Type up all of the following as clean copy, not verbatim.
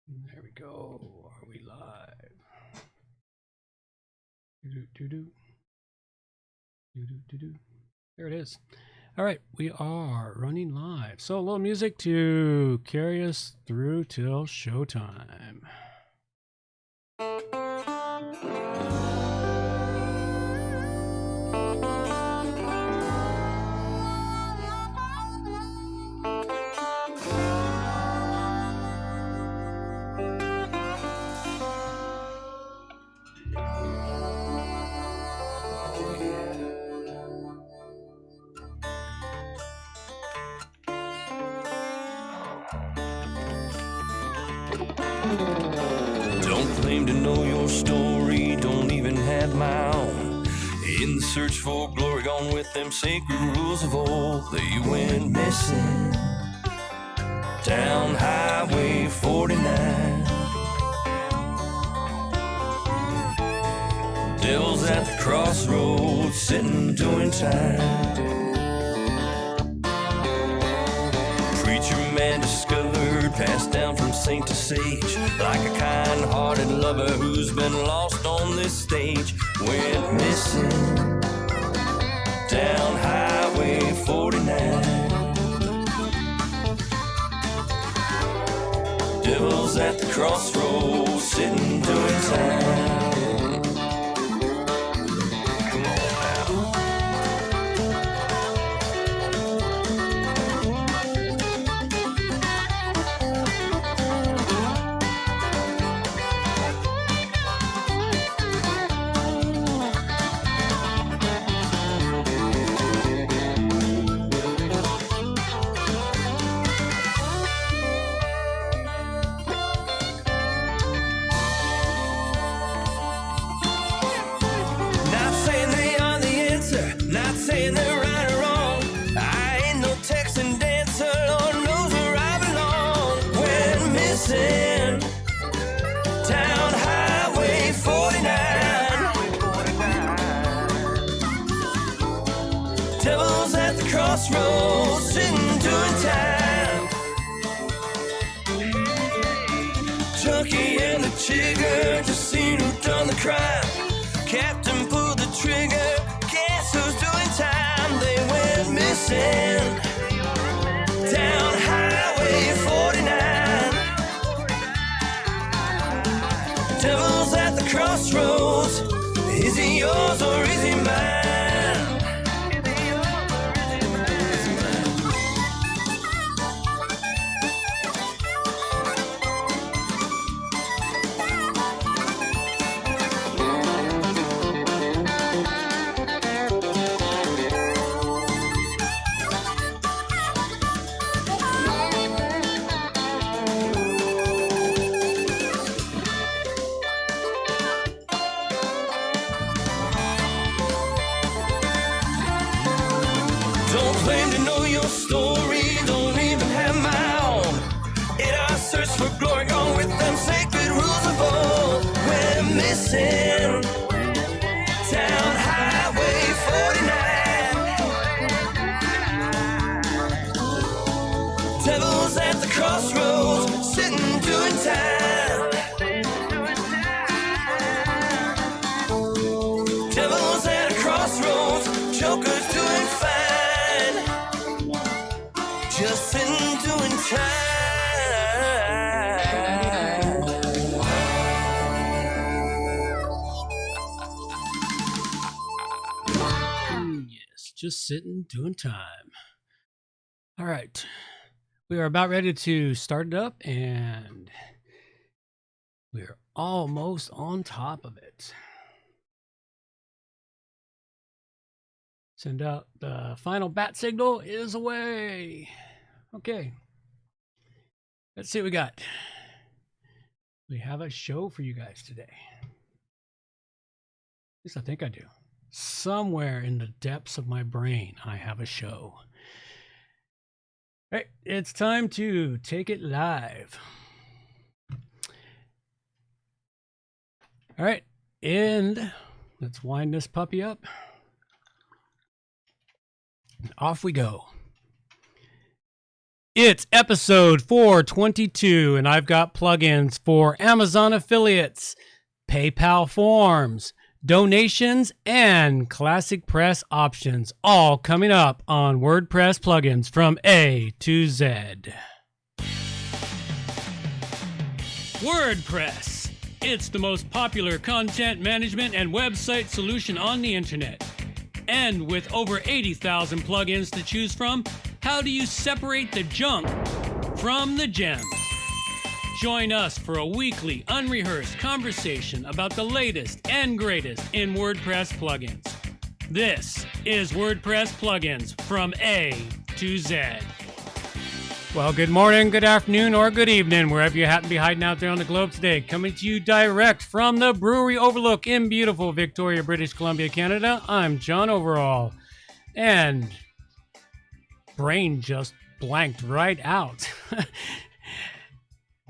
There we go. Are we live? Do-do-do-do. Do-do-do-do. There it is. All right, we are running live. So a little music to carry us through till showtime. Don't claim to know your story, don't even have my own. In the search for glory, gone with them sacred rules of old. They went missing down Highway 49. Devil's at the crossroads, sitting doing time. Preacher man discovered, passed down from saint to sage, like a kind-hearted lover who's been lost on this stage. Went missing down Highway 49. Devil's at the crossroads, sitting doing time. Crossroads, sitting doing time. Junkie and the chigger just seen who done the crime. Captain pulled the trigger, guess who's doing time? They went missing down Highway 49. Devil's at the crossroads, is he yours or is he mine? Don't claim to know your story, don't even have my own. In our search for glory, gone with them sacred rules of old. We're missing down Highway 49. Devil's at the crossroads, sitting doing time. Devil's at a crossroads, joker's doing fine. Just sitting doing time. Yes, just sitting doing time. All right. We are about ready to start it up, and we're almost on top of it. Send out the final bat signal is away. Okay. Let's see what we got. We have a show for you guys today. At least I think I do. Somewhere in the depths of my brain, I have a show. All right, it's time to take it live. All right, and let's wind this puppy up. Off we go. It's episode 422, and I've got plugins for Amazon affiliates, PayPal forms, donations, and classic press options, all coming up on WordPress plugins from A to Z. WordPress. It's the most popular content management and website solution on the internet. And with over 80,000 plugins to choose from, how do you separate the junk from the gems? Join us for a weekly, unrehearsed conversation about the latest and greatest in WordPress plugins. This is WordPress plugins from A to Z. Well, good morning, good afternoon, or good evening, wherever you happen to be hiding out there on the globe today. Coming to you direct from the Brewery Overlook in beautiful Victoria, British Columbia, Canada. I'm John Overall. And brain just blanked right out.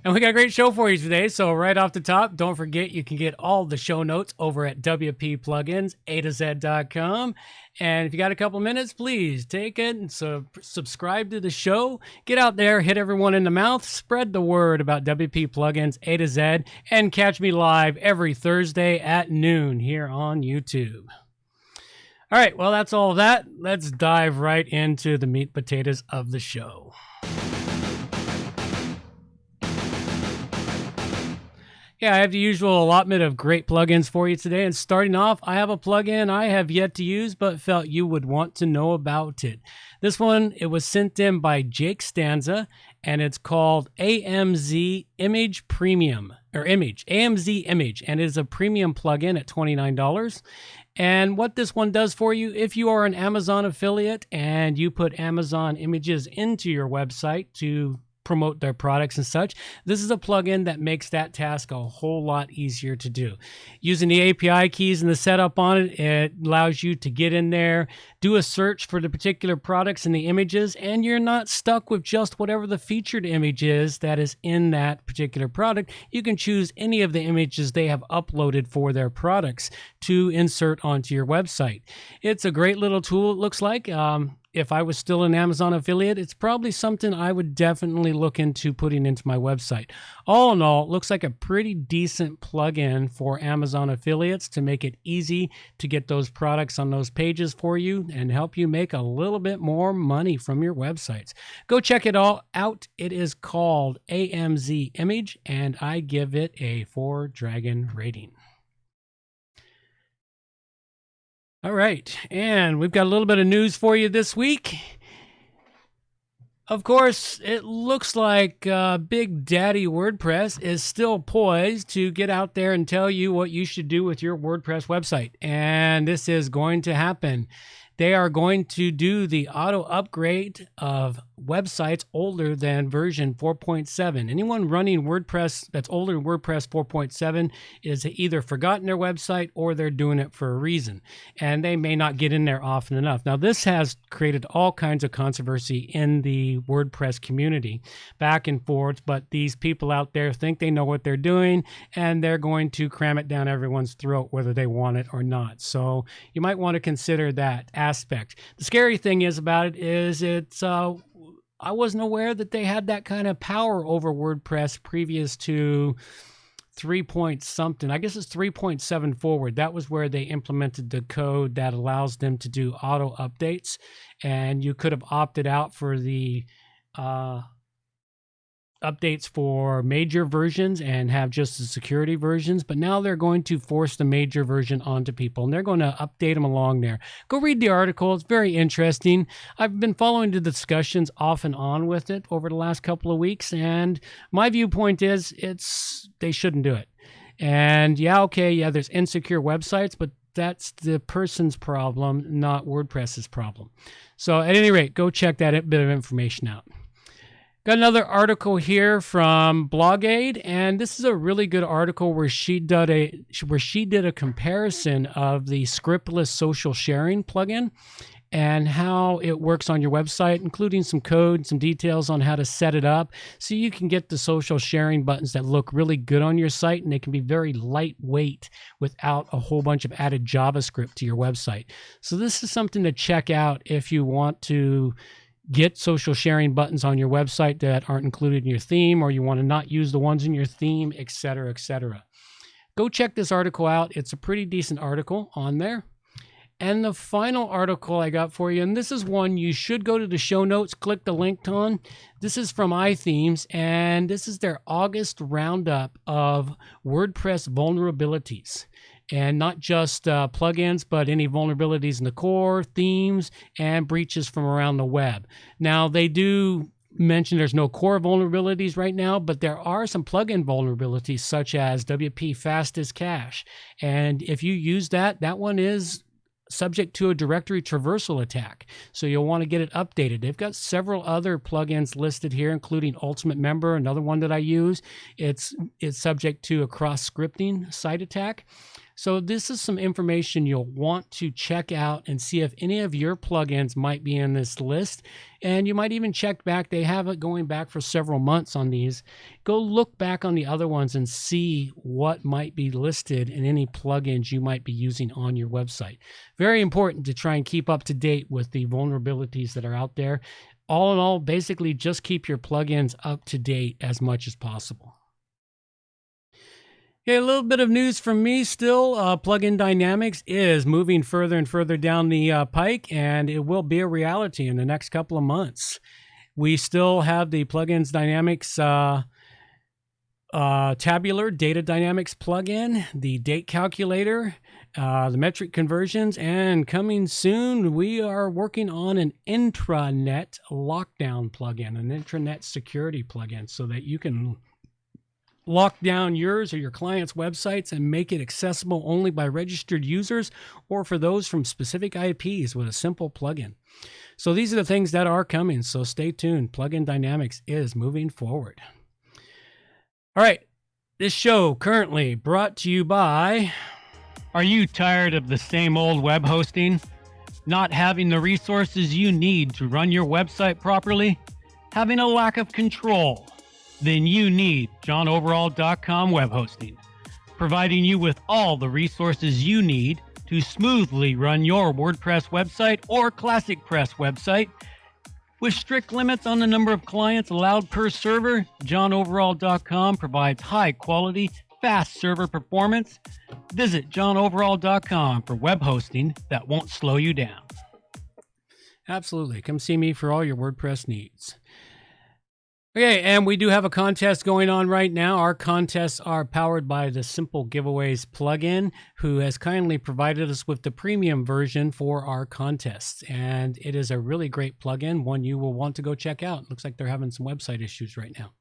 And we got a great show for you today. So right off the top, don't forget you can get all the show notes over at WPPlugins.com. And if you got a couple minutes, please take it and subscribe to the show. Get out there, hit everyone in the mouth, spread the word about WP Plugins A to Z, and catch me live every Thursday at noon here on YouTube. All right, well, that's all of that. Let's dive right into the meat potatoes of the show. Yeah, I have the usual allotment of great plugins for you today. And starting off, I have a plugin I have yet to use, but felt you would want to know about it. This one, it was sent in by Jake Stanza, and it's called AMZ Image Premium, or Image, AMZ Image, and it is a premium plugin at $29. And what this one does for you, if you are an Amazon affiliate and you put Amazon images into your website to promote their products and such, this is a plugin that makes that task a whole lot easier to do. Using the API keys and the setup on it, it allows you to get in there, do a search for the particular products and the images, and you're not stuck with just whatever the featured image is that is in that particular product. You can choose any of the images they have uploaded for their products to insert onto your website. It's a great little tool, it looks like. If I was still an Amazon affiliate, it's probably something I would definitely look into putting into my website. All in all, it looks like a pretty decent plugin for Amazon affiliates to make it easy to get those products on those pages for you and help you make a little bit more money from your websites. Go check it all out. It is called AMZ Image, and I give it a 4-dragon rating. All right, and we've got a little bit of news for you this week. Of course, it looks like Big Daddy WordPress is still poised to get out there and tell you what you should do with your WordPress website. And this is going to happen. They are going to do the auto upgrade of websites older than version 4.7. Anyone running WordPress that's older than WordPress 4.7 is either forgotten their website or they're doing it for a reason, and they may not get in there often enough. Now, this has created all kinds of controversy in the WordPress community, back and forth, but these people out there think they know what they're doing, and they're going to cram it down everyone's throat whether they want it or not. So you might want to consider that aspect. The scary thing is about it is I wasn't aware that they had that kind of power over WordPress previous to 3 point something. I guess it's 3.7 forward. That was where they implemented the code that allows them to do auto updates, and you could have opted out for the updates for major versions and have just the security versions, but now they're going to force the major version onto people, and they're going to update them along there. Go read the article. It's very interesting. I've been following the discussions off and on with it over the last couple of weeks, and my viewpoint is they shouldn't do it. And there's insecure websites, but that's the person's problem, not WordPress's problem. So at any rate, go check that bit of information out. Got another article here from Blogaid, and this is a really good article where she did a comparison of the Scriptless social sharing plugin and how it works on your website, including some code, some details on how to set it up so you can get the social sharing buttons that look really good on your site, and they can be very lightweight without a whole bunch of added JavaScript to your website. So this is something to check out if you want to get social sharing buttons on your website that aren't included in your theme, or you want to not use the ones in your theme, etc., etc. Go check this article out. It's a pretty decent article on there. And the final article I got for you, and this is one you should go to the show notes, click the link on. This is from iThemes, and this is their August roundup of WordPress vulnerabilities. And not just plugins, but any vulnerabilities in the core, themes, and breaches from around the web. Now, they do mention there's no core vulnerabilities right now, but there are some plugin vulnerabilities, such as WP Fastest Cache. And if you use that, that one is subject to a directory traversal attack. So you'll want to get it updated. They've got several other plugins listed here, including Ultimate Member, another one that I use. It's subject to a cross-scripting site attack. So this is some information you'll want to check out and see if any of your plugins might be in this list. And you might even check back. They have it going back for several months on these. Go look back on the other ones and see what might be listed in any plugins you might be using on your website. Very important to try and keep up to date with the vulnerabilities that are out there. All in all, basically just keep your plugins up to date as much as possible. Okay, a little bit of news from me still. Plugin Dynamics is moving further and further down the pike, and it will be a reality in the next couple of months. We still have the Plugins Dynamics Tabular Data Dynamics plugin, the date calculator, the metric conversions, and coming soon, we are working on an intranet lockdown plugin, an intranet security plugin, so that you can lock down yours or your clients' websites and make it accessible only by registered users or for those from specific IPs with a simple plugin. So these are the things that are coming, so stay tuned. Plugin Dynamics is moving forward. All right, this show currently brought to you by... Are you tired of the same old web hosting? Not having the resources you need to run your website properly? Having a lack of control? Then you need johnoverall.com web hosting, providing you with all the resources you need to smoothly run your WordPress website or Classic Press website. With strict limits on the number of clients allowed per server, johnoverall.com provides high quality, fast server performance. Visit johnoverall.com for web hosting that won't slow you down. Absolutely. Come see me for all your WordPress needs. Okay, and we do have a contest going on right now. Our contests are powered by the Simple Giveaways plugin, who has kindly provided us with the premium version for our contests. And it is a really great plugin, one you will want to go check out. Looks like they're having some website issues right now.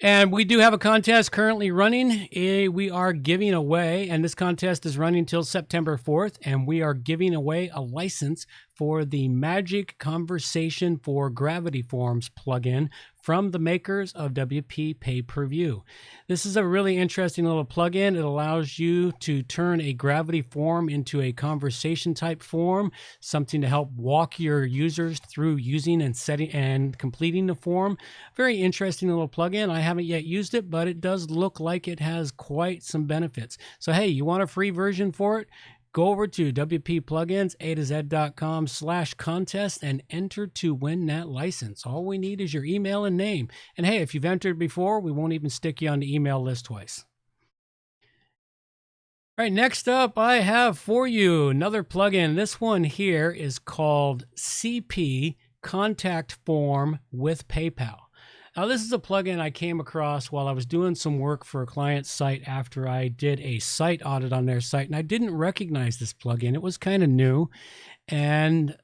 And we do have a contest currently running. We are giving away, and this contest is running till September 4th, and we are giving away a license for the Magic Conversation for Gravity Forms plugin from the makers of WP Pay-Per-View. This is a really interesting little plugin. It allows you to turn a gravity form into a conversation type form, something to help walk your users through using and setting and completing the form. Very interesting little plugin. I haven't yet used it, but it does look like it has quite some benefits. So hey, you want a free version for it? Go over to WPPlugins, a2z.com/contest and enter to win that license. All we need is your email and name. And hey, if you've entered before, we won't even stick you on the email list twice. All right, next up, I have for you another plugin. This one here is called CP Contact Form with PayPal. Now, this is a plugin I came across while I was doing some work for a client's site after I did a site audit on their site, and I didn't recognize this plugin. It was kind of new, and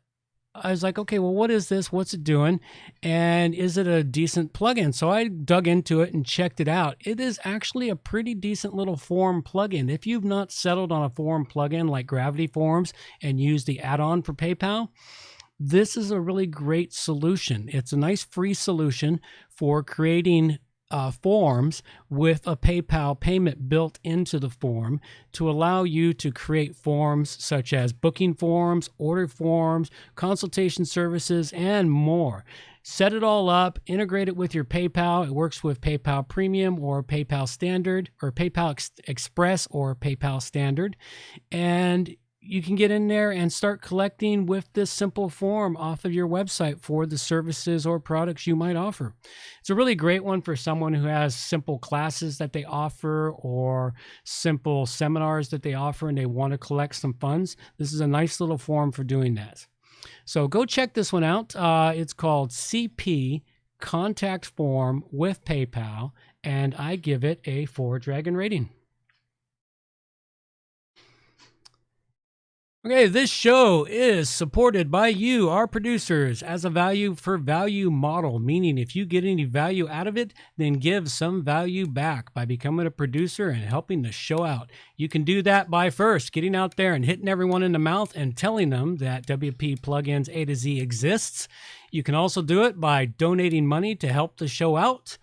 I was like, okay, well, what is this? What's it doing? And is it a decent plugin? So I dug into it and checked it out. It is actually a pretty decent little form plugin. If you've not settled on a form plugin like Gravity Forms and used the add-on for PayPal, this is a really great solution. It's a nice free solution for creating forms with a PayPal payment built into the form to allow you to create forms such as booking forms, order forms, consultation services, and more. Set it all up, integrate it with your PayPal. It works with PayPal Premium or PayPal Standard or PayPal Express or PayPal Standard. And you can get in there and start collecting with this simple form off of your website for the services or products you might offer. It's a really great one for someone who has simple classes that they offer or simple seminars that they offer and they want to collect some funds. This is a nice little form for doing that. So go check this one out. It's called CP Contact Form with PayPal, and I give it a 4-dragon rating. Okay, this show is supported by you, our producers, as a value for value model, meaning if you get any value out of it, then give some value back by becoming a producer and helping the show out. You can do that by first getting out there and hitting everyone in the mouth and telling them that WP Plugins A to Z exists. You can also do it by donating money to help the show out,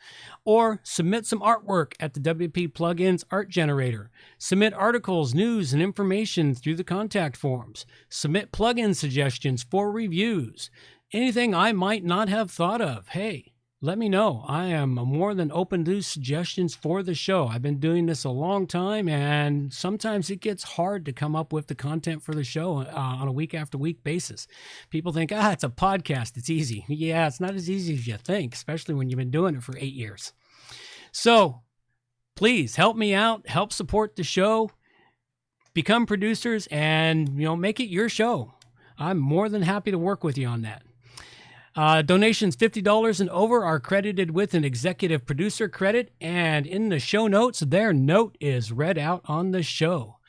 or submit some artwork at the WP Plugins Art Generator. Submit articles, news, and information through the contact forms. Submit plugin suggestions for reviews. Anything I might not have thought of, hey, let me know. I am more than open to suggestions for the show. I've been doing this a long time, and sometimes it gets hard to come up with the content for the show on a week after week basis. People think, it's a podcast. It's easy. Yeah, it's not as easy as you think, especially when you've been doing it for 8 years. So please help me out, help support the show, become producers, and make it your show. I'm more than happy to work with you on that. Donations $50 and over are credited with an executive producer credit, and in the show notes, their note is read out on the show.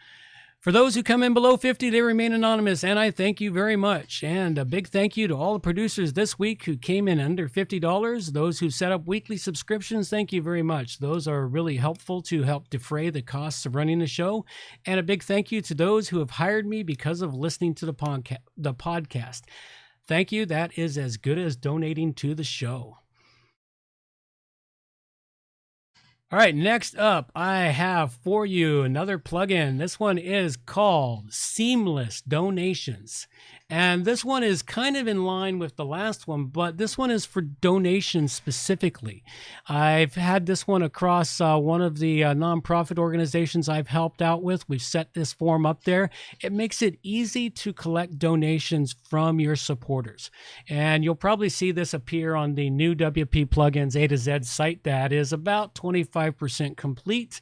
For those who come in below 50, they remain anonymous, and I thank you very much. And a big thank you to all the producers this week who came in under $50. Those who set up weekly subscriptions, thank you very much. Those are really helpful to help defray the costs of running the show. And a big thank you to those who have hired me because of listening to the podcast. Thank you. That is as good as donating to the show. All right, next up, I have for you another plugin. This one is called Seamless Donations. And this one is kind of in line with the last one, but this one is for donations specifically. I've had this one across one of the nonprofit organizations I've helped out with. We've set this form up there. It makes it easy to collect donations from your supporters. And you'll probably see this appear on the new WP Plugins A to Z site that is about 25% complete.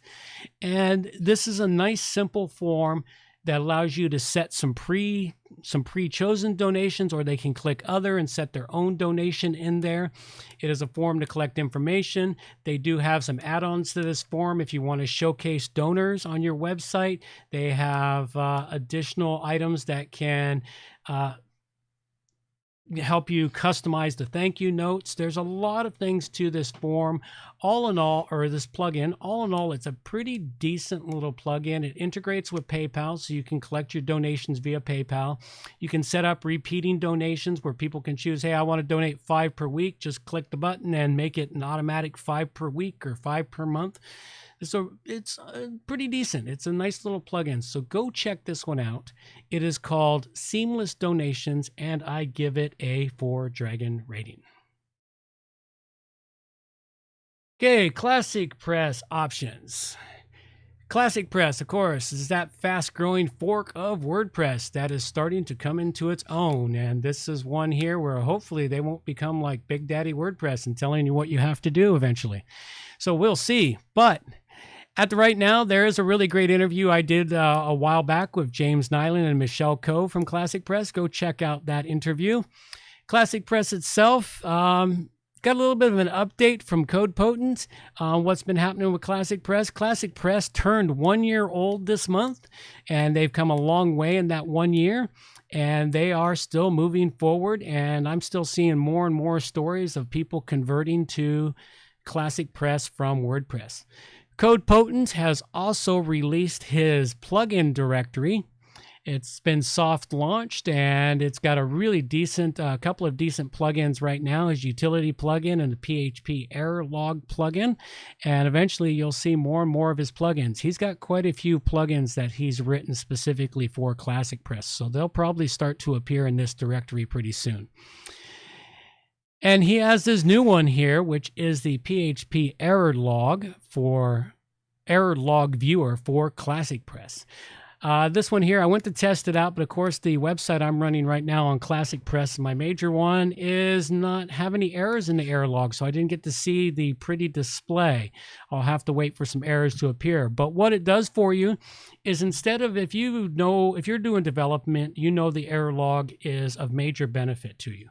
And this is a nice, simple form that allows you to set some pre-chosen donations, or they can click other and set their own donation in there. It is a form to collect information. They do have some add-ons to this form if you want to showcase donors on your website. They have additional items that can help you customize the thank you notes. There's a lot of things to this form. All in all, or this plugin, all in all, it's a pretty decent little plugin. It integrates with PayPal, so you can collect your donations via PayPal. You can set up repeating donations where people can choose, hey, I want to donate 5 per week. Just click the button and make it an automatic 5 per week or 5 per month. So it's pretty decent. It's a nice little plugin. So go check this one out. It is called Seamless Donations, and I give it a 4-dragon rating. Okay, Classic Press options. Classic Press, of course, is that fast-growing fork of WordPress that is starting to come into its own. And this is one here where hopefully they won't become like Big Daddy WordPress and telling you what you have to do eventually. So we'll see. But at the right now, there is a really great interview I did a while back with James Nyland and Michelle Coe from Classic Press. Go check out that interview. Classic Press itself got a little bit of an update from Code Potent on what's been happening with Classic Press. Classic Press turned 1 year old this month, and they've come a long way in that 1 year. And they are still moving forward, and I'm still seeing more and more stories of people converting to Classic Press from WordPress. Code Potent has also released his plugin directory. It's been soft launched, and it's got a really decent, couple of decent plugins right now, his utility plugin and the PHP error log plugin. And eventually you'll see more and more of his plugins. He's got quite a few plugins that he's written specifically for Classic Press. So they'll probably start to appear in this directory pretty soon. And he has this new one here, which is the PHP error log viewer for Classic Press. This one here, I went to test it out, but of course the website I'm running right now on Classic Press, my major one, is not have any errors in the error log, so I didn't get to see the pretty display. I'll have to wait for some errors to appear. But what it does for you is instead of if you're doing development, you know the error log is of major benefit to you.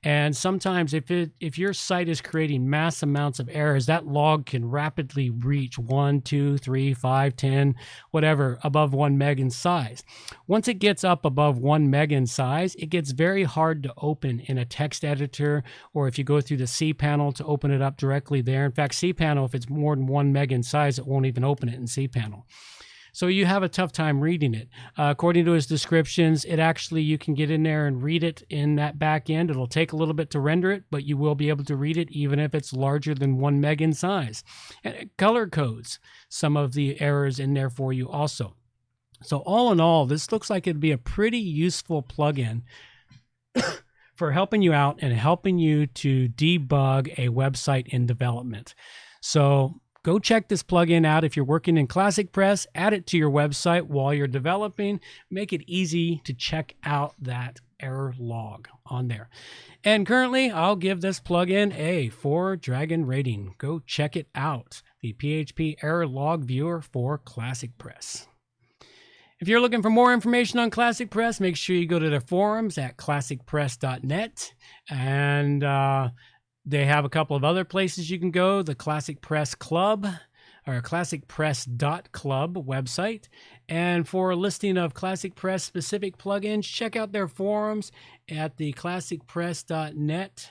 And sometimes if your site is creating mass amounts of errors, that log can rapidly reach 1, 2, 3, 5, 10, whatever, above 1 meg in size. Once it gets up above 1 meg in size, it gets very hard to open in a text editor, or if you go through the cPanel to open it up directly there. In fact, cPanel, if it's more than 1 meg in size, it won't even open it in cPanel. So you have a tough time reading it. According to his descriptions, you can get in there and read it in that back end. It'll take a little bit to render it, but you will be able to read it even if it's larger than 1 meg in size. And it color codes some of the errors in there for you also. So all in all, this looks like it'd be a pretty useful plugin for helping you out and helping you to debug a website in development. So go check this plugin out if you're working in Classic Press. Add it to your website while you're developing. Make it easy to check out that error log on there. And currently, I'll give this plugin a 4 Dragon rating. Go check it out. The PHP Error Log Viewer for Classic Press. If you're looking for more information on Classic Press, make sure you go to their forums at classicpress.net. And they have a couple of other places you can go, the Classic Press Club or classicpress.club website. And for a listing of Classic Press specific plugins, check out their forums at the classicpress.net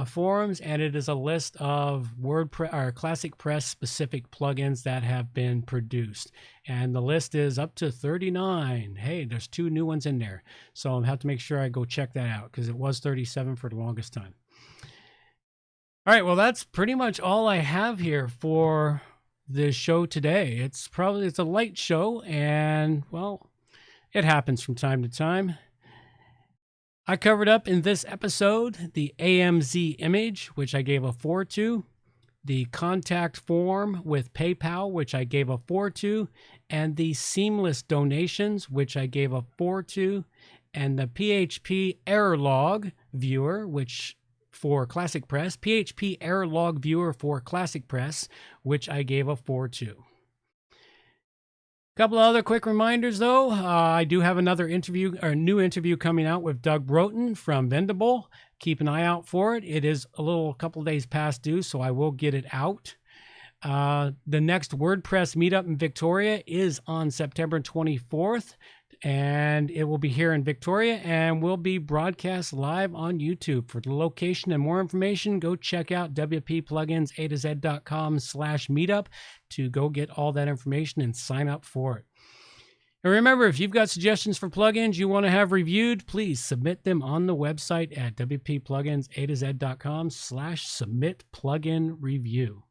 forums, and it is a list of WordPress or Classic Press specific plugins that have been produced. And the list is up to 39. Hey, there's 2 new ones in there. So I'll have to make sure I go check that out because it was 37 for the longest time. All right, well, that's pretty much all I have here for this show today. It's a light show, and, well, it happens from time to time. I covered up in this episode the AMZ image, which I gave a 4 to, the contact form with PayPal, which I gave a 4 to, and the seamless donations, which I gave a 4 to, and the PHP error log viewer, which for Classic Press, PHP Error Log Viewer for Classic Press, which I gave a 4 to. A couple of other quick reminders, though. I do have another interview, or new interview coming out with Doug Broughton from Vendible. Keep an eye out for it. It is a couple days past due, so I will get it out. The next WordPress meetup in Victoria is on September 24th. And it will be here in Victoria and will be broadcast live on YouTube. For the location and more information, go check out wppluginsa2z.com/meetup to go get all that information and sign up for it. And remember, if you've got suggestions for plugins you want to have reviewed, please submit them on the website at wppluginsa2z.com/submit-plugin-review.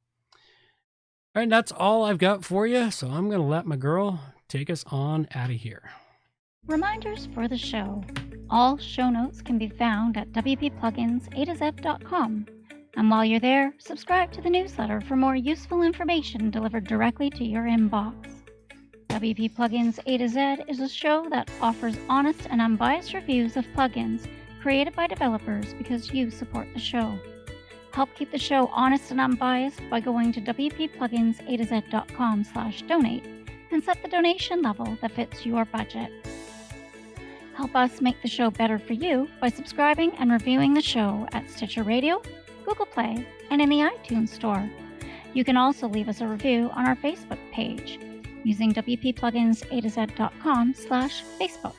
All right, that's all I've got for you, so I'm going to let my girl take us on out of here. Reminders for the show. All show notes can be found at wppluginsa2z.com. And while you're there, subscribe to the newsletter for more useful information delivered directly to your inbox. WP Plugins A to Z is a show that offers honest and unbiased reviews of plugins created by developers because you support the show. Help keep the show honest and unbiased by going to wppluginsa2z.com/donate and set the donation level that fits your budget. Help us make the show better for you by subscribing and reviewing the show at Stitcher Radio, Google Play, and in the iTunes Store. You can also leave us a review on our Facebook page using wppluginsa2z.com/Facebook.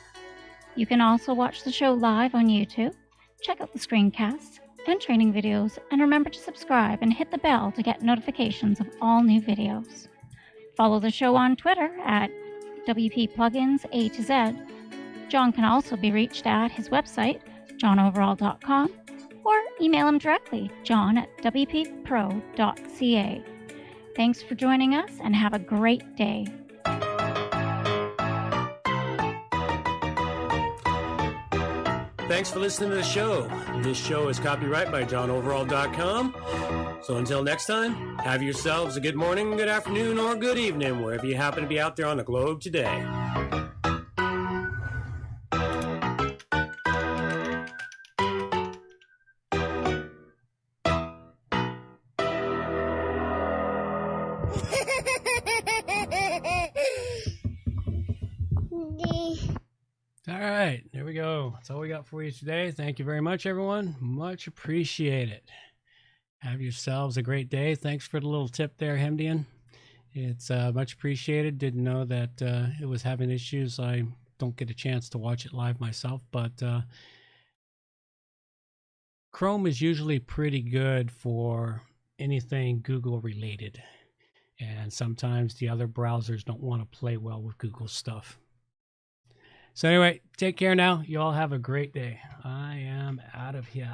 You can also watch the show live on YouTube, check out the screencasts and training videos, and remember to subscribe and hit the bell to get notifications of all new videos. Follow the show on Twitter at wppluginsa2z. John can also be reached at his website, johnoverall.com, or email him directly, john@wppro.ca. Thanks for joining us and have a great day. Thanks for listening to the show. This show is copyright by johnoverall.com. So until next time, have yourselves a good morning, good afternoon, or good evening, wherever you happen to be out there on the globe today. All right, there we go. That's all we got for you today. Thank you very much, everyone. Much appreciated. Have yourselves a great day. Thanks for the little tip there, Hemdian. It's much appreciated. Didn't know that it was having issues. I don't get a chance to watch it live myself, but Chrome is usually pretty good for anything Google related. And sometimes the other browsers don't want to play well with Google stuff. So anyway, take care now. You all have a great day. I am out of here.